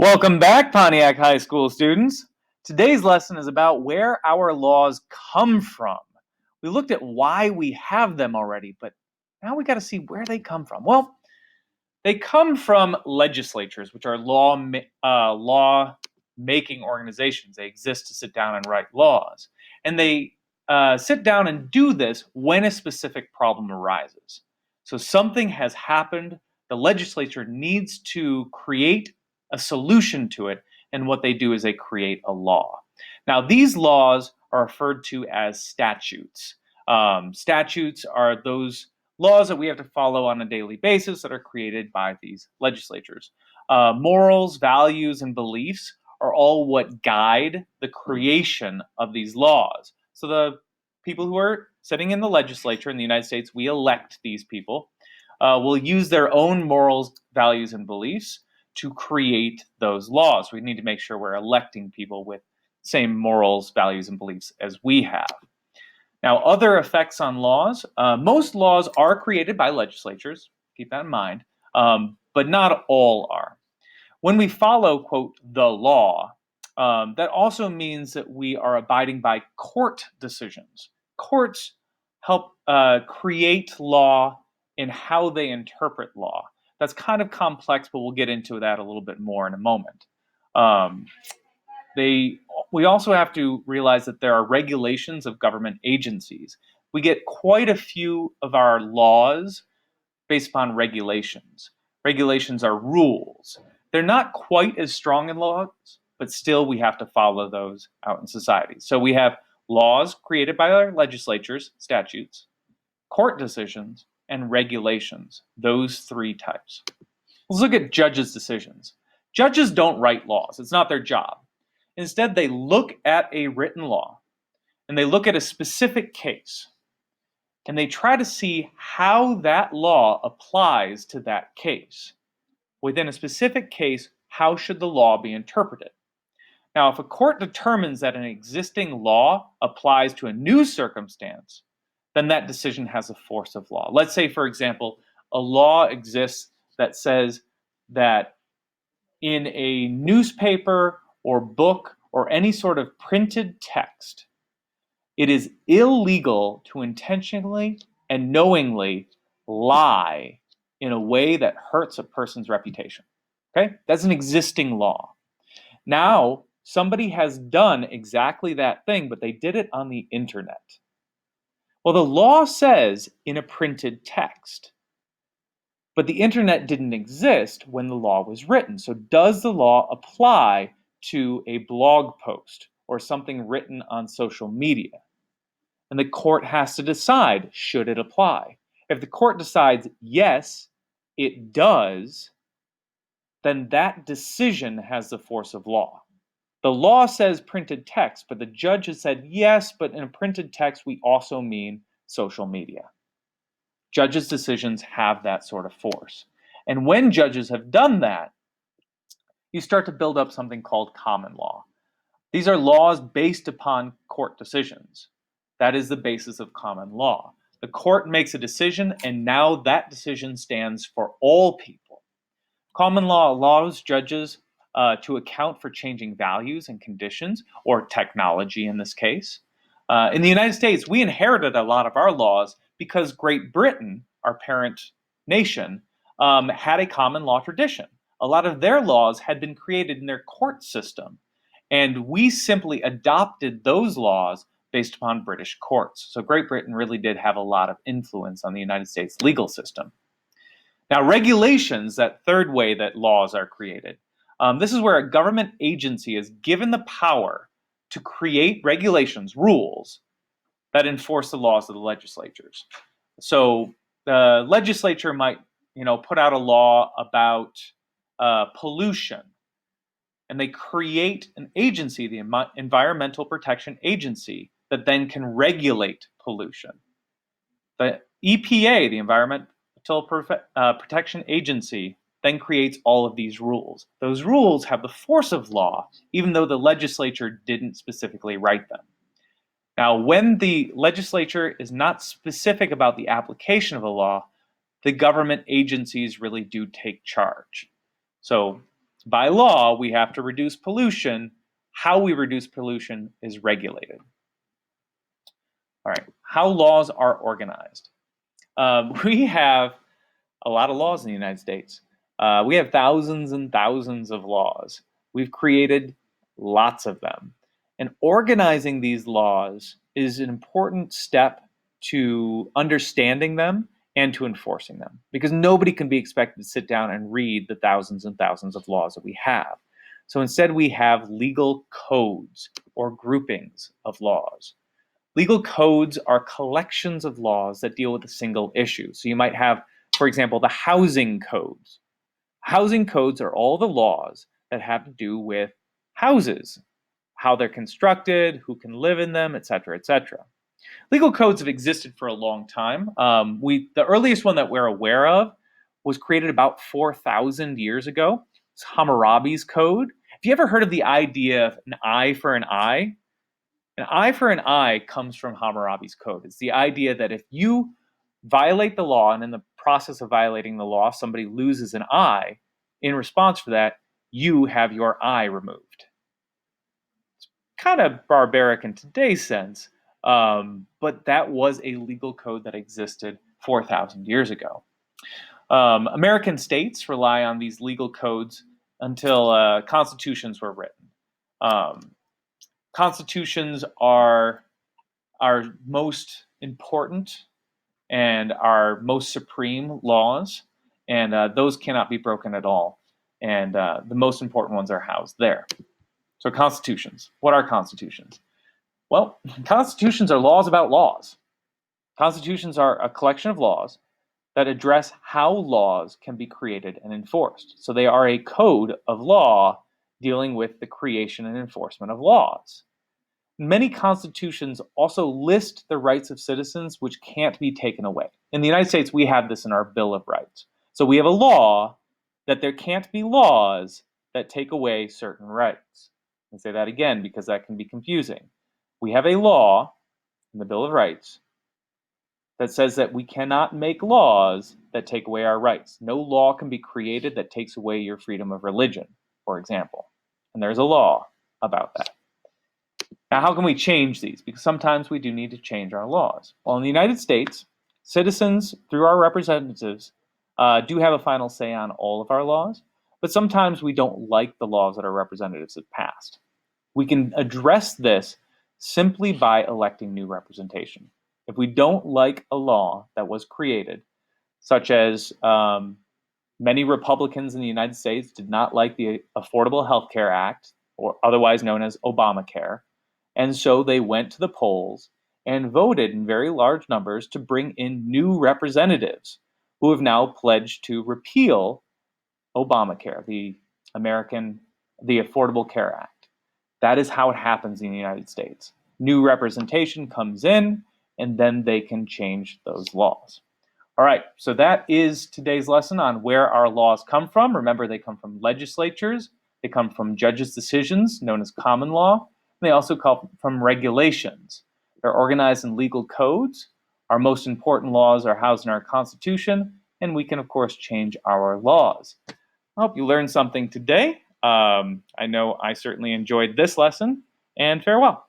Welcome back, Pontiac High School students. Today's lesson is about where our laws come from. We looked at why we have them already, but now we got to see where they come from. Well, they come from legislatures, which are law-making organizations. They exist to sit down and write laws. And they sit down and do this when a specific problem arises. So something has happened. The legislature needs to create a solution to it, and what they do is they create a law. Now, these laws are referred to as statutes. Statutes are those laws that we have to follow on a daily basis that are created by these legislatures. Morals, values, and beliefs are all what guide the creation of these laws. So the people who are sitting in the legislature in the United States, we elect these people, will use their own morals, values, and beliefs to create those laws. We need to make sure we're electing people with same morals, values, and beliefs as we have. Now, other effects on laws. Most laws are created by legislatures, keep that in mind, but not all are. When we follow, quote, the law, that also means that we are abiding by court decisions. Courts help create law in how they interpret law. That's kind of complex, but we'll get into that a little bit more in a moment. We also have to realize that there are regulations of government agencies. We get quite a few of our laws based upon regulations. Regulations are rules. They're not quite as strong in laws, but still we have to follow those out in society. So we have laws created by our legislatures, statutes, court decisions, and regulations, those three types. Let's look at judges' decisions. Judges don't write laws. It's not their job. Instead, they look at a written law, and they look at a specific case, and they try to see how that law applies to that case. Within a specific case, how should the law be interpreted? Now, if a court determines that an existing law applies to a new circumstance, then that decision has a force of law. Let's say, for example, a law exists that says that in a newspaper or book or any sort of printed text, it is illegal to intentionally and knowingly lie in a way that hurts a person's reputation. Okay? That's an existing law. Now, somebody has done exactly that thing, but they did it on the internet. Well, the law says in a printed text, but the internet didn't exist when the law was written. So does the law apply to a blog post or something written on social media? And the court has to decide, should it apply? If the court decides, yes, it does, then that decision has the force of law. The law says printed text, but the judge has said, yes, but in a printed text, we also mean social media. Judges' decisions have that sort of force. And when judges have done that, you start to build up something called common law. These are laws based upon court decisions. That is the basis of common law. The court makes a decision, and now that decision stands for all people. Common law allows judges to account for changing values and conditions, or technology in this case. In the United States, we inherited a lot of our laws because Great Britain, our parent nation, had a common law tradition. A lot of their laws had been created in their court system, and we simply adopted those laws based upon British courts. So Great Britain really did have a lot of influence on the United States legal system. Now, regulations, that third way that laws are created, this is where a government agency is given the power to create regulations, rules, that enforce the laws of the legislatures. So the legislature might, put out a law about pollution, and they create an agency, the Environmental Protection Agency, that then can regulate pollution. The EPA, the Environmental Protection Agency, then creates all of these rules. Those rules have the force of law, even though the legislature didn't specifically write them. Now, when the legislature is not specific about the application of a law, the government agencies really do take charge. So By law, we have to reduce pollution. How we reduce pollution is regulated. All right, how laws are organized. We have a lot of laws in the United States. We have thousands and thousands of laws. We've created lots of them. And organizing these laws is an important step to understanding them and to enforcing them, because nobody can be expected to sit down and read the thousands and thousands of laws that we have. So instead, we have legal codes or groupings of laws. Legal codes are collections of laws that deal with a single issue. So you might have, for example, the housing codes. Housing codes are all the laws that have to do with houses, how they're constructed, who can live in them, etc., etc. Legal codes have existed for a long time. The earliest one that we're aware of was created about 4,000 years ago. It's Hammurabi's Code. Have you ever heard of the idea of an eye for an eye? An eye for an eye comes from Hammurabi's Code. It's the idea that if you violate the law, and in the process of violating the law, somebody loses an eye, in response for that, you have your eye removed. It's kind of barbaric in today's sense, but that was a legal code that existed 4,000 years ago. American states rely on these legal codes until constitutions were written. Constitutions are our most important and our most supreme laws, and those cannot be broken at all. And the most important ones are housed there. So constitutions. What are constitutions? Well, constitutions are laws about laws. Constitutions are a collection of laws that address how laws can be created and enforced. So they are a code of law dealing with the creation and enforcement of laws. Many constitutions also list the rights of citizens which can't be taken away. In the United States, we have this in our Bill of Rights. So we have a law that there can't be laws that take away certain rights. I'll say that again because that can be confusing. We have a law in the Bill of Rights that says that we cannot make laws that take away our rights. No law can be created that takes away your freedom of religion, for example. And there's a law about that. Now, how can we change these? Because sometimes we do need to change our laws. Well, in the United States, citizens, through our representatives, do have a final say on all of our laws, but sometimes we don't like the laws that our representatives have passed. We can address this simply by electing new representation. If we don't like a law that was created, such as many Republicans in the United States did not like the Affordable Health Care Act, or otherwise known as Obamacare, and so they went to the polls and voted in very large numbers to bring in new representatives who have now pledged to repeal Obamacare, the Affordable Care Act. That is how it happens in the United States. New representation comes in, and then they can change those laws. All right, so that is today's lesson on where our laws come from. Remember, they come from legislatures, they come from judges' decisions, known as common law, and they also come from regulations. They're organized in legal codes. Our most important laws are housed in our Constitution, and we can, of course, change our laws. I hope you learned something today. I know I certainly enjoyed this lesson, and farewell.